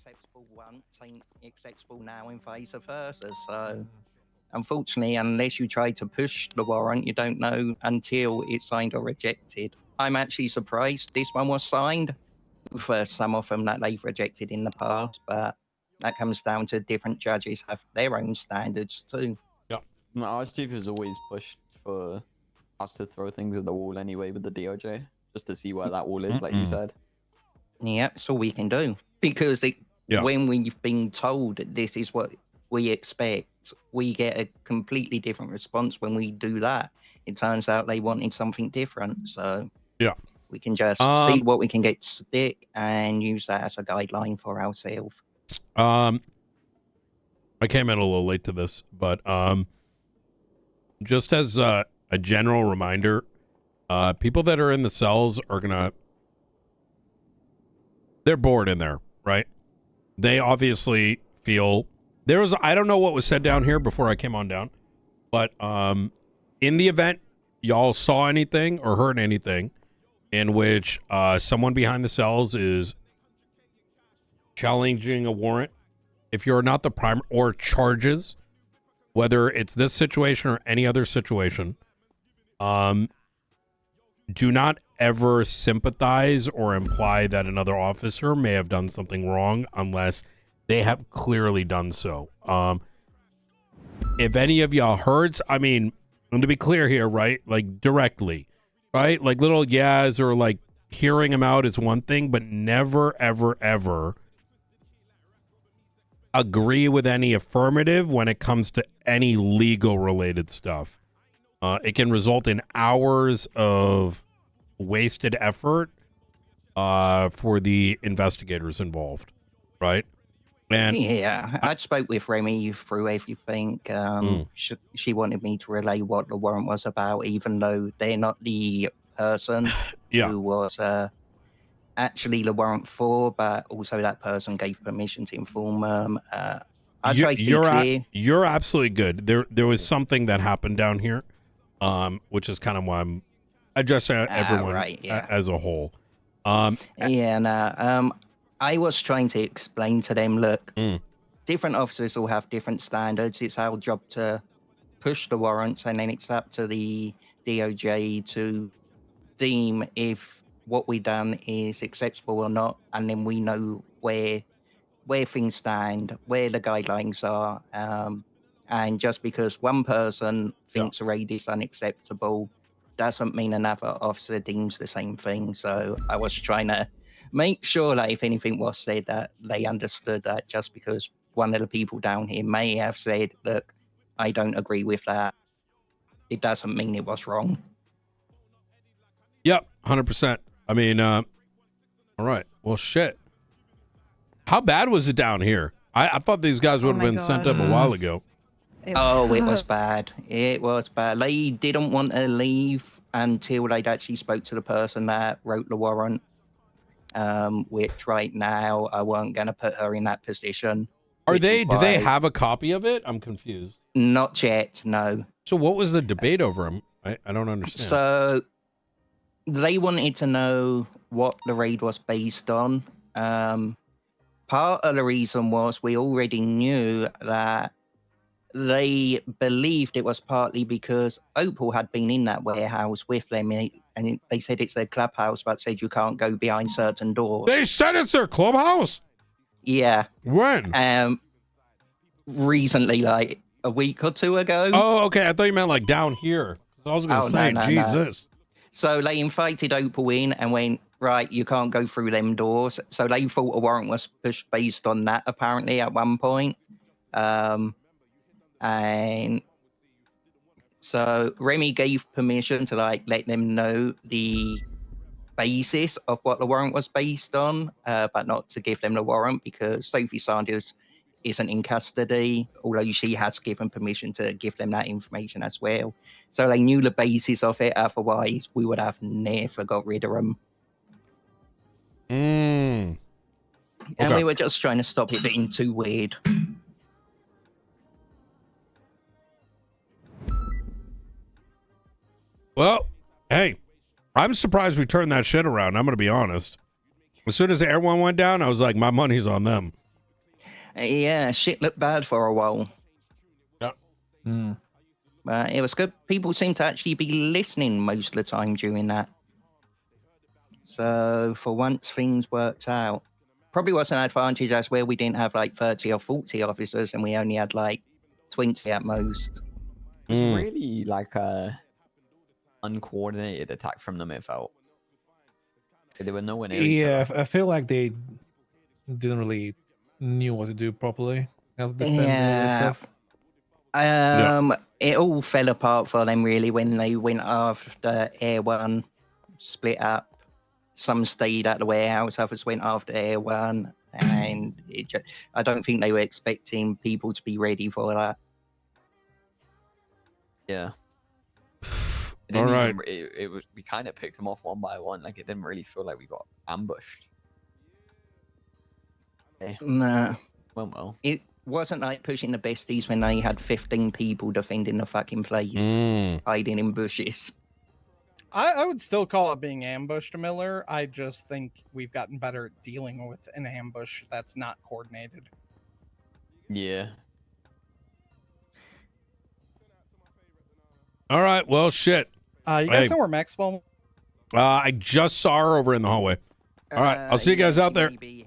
acceptable once ain't acceptable now and vice versa. So unfortunately, unless you try to push the warrant, you don't know until it's signed or rejected. I'm actually surprised this one was signed for some of them that they've rejected in the past, but that comes down to different judges have their own standards too. Yeah. No, our chief has always pushed for us to throw things at the wall anyway with the DOJ, just to see where that wall is, like you said. Yeah, that's all we can do. Because when we've been told that this is what we expect, we get a completely different response when we do that. It turns out they wanted something different. So yeah, we can just see what we can get to stick and use that as a guideline for ourselves. I came in a little late to this, but just as a general reminder, people that are in the cells are they're bored in there, right? They obviously feel I don't know what was said down here before I came on down, but in the event y'all saw anything or heard anything in which someone behind the cells is challenging a warrant, if you're not the prime or charges, whether it's this situation or any other situation, do not ever sympathize or imply that another officer may have done something wrong unless they have clearly done so. If any of y'all heard, I mean, and to be clear here, right? Like directly, right? Like little yes or like hearing him out is one thing, but never, ever, ever agree with any affirmative when it comes to any legal related stuff. It can result in hours of wasted effort for the investigators involved, right? And yeah, I spoke with Remy through everything. She wanted me to relay what the warrant was about, even though they're not the person who was actually the warrant for, but also that person gave permission to inform them. I tried to be clear. You're absolutely good. There was something that happened down here, which is kind of why I'm addressing everyone as a whole. I was trying to explain to them, look, different officers will have different standards. It's our job to push the warrants, and then it's up to the DOJ to deem if what we done is acceptable or not, and then we know where things stand, where the guidelines are, and just because one person thinks a raid is unacceptable doesn't mean another officer deems the same thing. So I was trying to make sure that if anything was said, that they understood that just because one of the people down here may have said, look, I don't agree with that, it doesn't mean it was wrong. Yep, 100%. I mean, all right. Well, shit. How bad was it down here? I thought these guys would have been sent up a while ago. It was bad. It was bad. They didn't want to leave until they'd actually spoke to the person that wrote the warrant, which right now I weren't going to put her in that position. Do they have a copy of it? I'm confused. Not yet, no. So what was the debate over him? I don't understand. So they wanted to know what the raid was based on. Part of the reason was we already knew that they believed it was partly because Opal had been in that warehouse with them, and they said it's their clubhouse, but said you can't go behind certain doors. They said it's their clubhouse? Yeah. When? Recently, like a week or two ago. Oh, okay. I thought you meant like down here. I was going to say, Jesus. No. So they invited Opal in and went, right, you can't go through them doors. So they thought a warrant was pushed based on that, apparently, at one point. And so Remy gave permission to let them know the basis of what the warrant was based on, but not to give them the warrant because Sophie Sanders isn't in custody, although she has given permission to give them that information as well. So they knew the basis of it, otherwise we would have never got rid of them. And we were just trying to stop it being too weird. Well, hey, I'm surprised we turned that shit around. I'm going to be honest. As soon as the air one went down, I was like, my money's on them. Yeah, shit looked bad for a while. Yeah. But it was good. People seem to actually be listening most of the time during that. So for once, things worked out. Probably was an advantage as where we didn't have like 30 or 40 officers and we only had like 20 at most. It was really like a uncoordinated attack from them, it felt. They were nowhere near each other. I feel like they didn't really knew what to do properly. How to defend and stuff. It all fell apart for them really when they went after Air One, split up. Some stayed at the warehouse, others went after Air One, and I don't think they were expecting people to be ready for that. Yeah. All right. It was, we kind of picked them off one by one. Like, it didn't really feel like we got ambushed. Nah. Well. It wasn't like pushing the besties when they had 15 people defending the fucking place, hiding in bushes. I would still call it being ambushed, Miller. I just think we've gotten better at dealing with an ambush that's not coordinated. Yeah. All right. Well, shit. You guys know where Maxwell? I just saw her over in the hallway. All right. I'll see you guys out there. Maybe.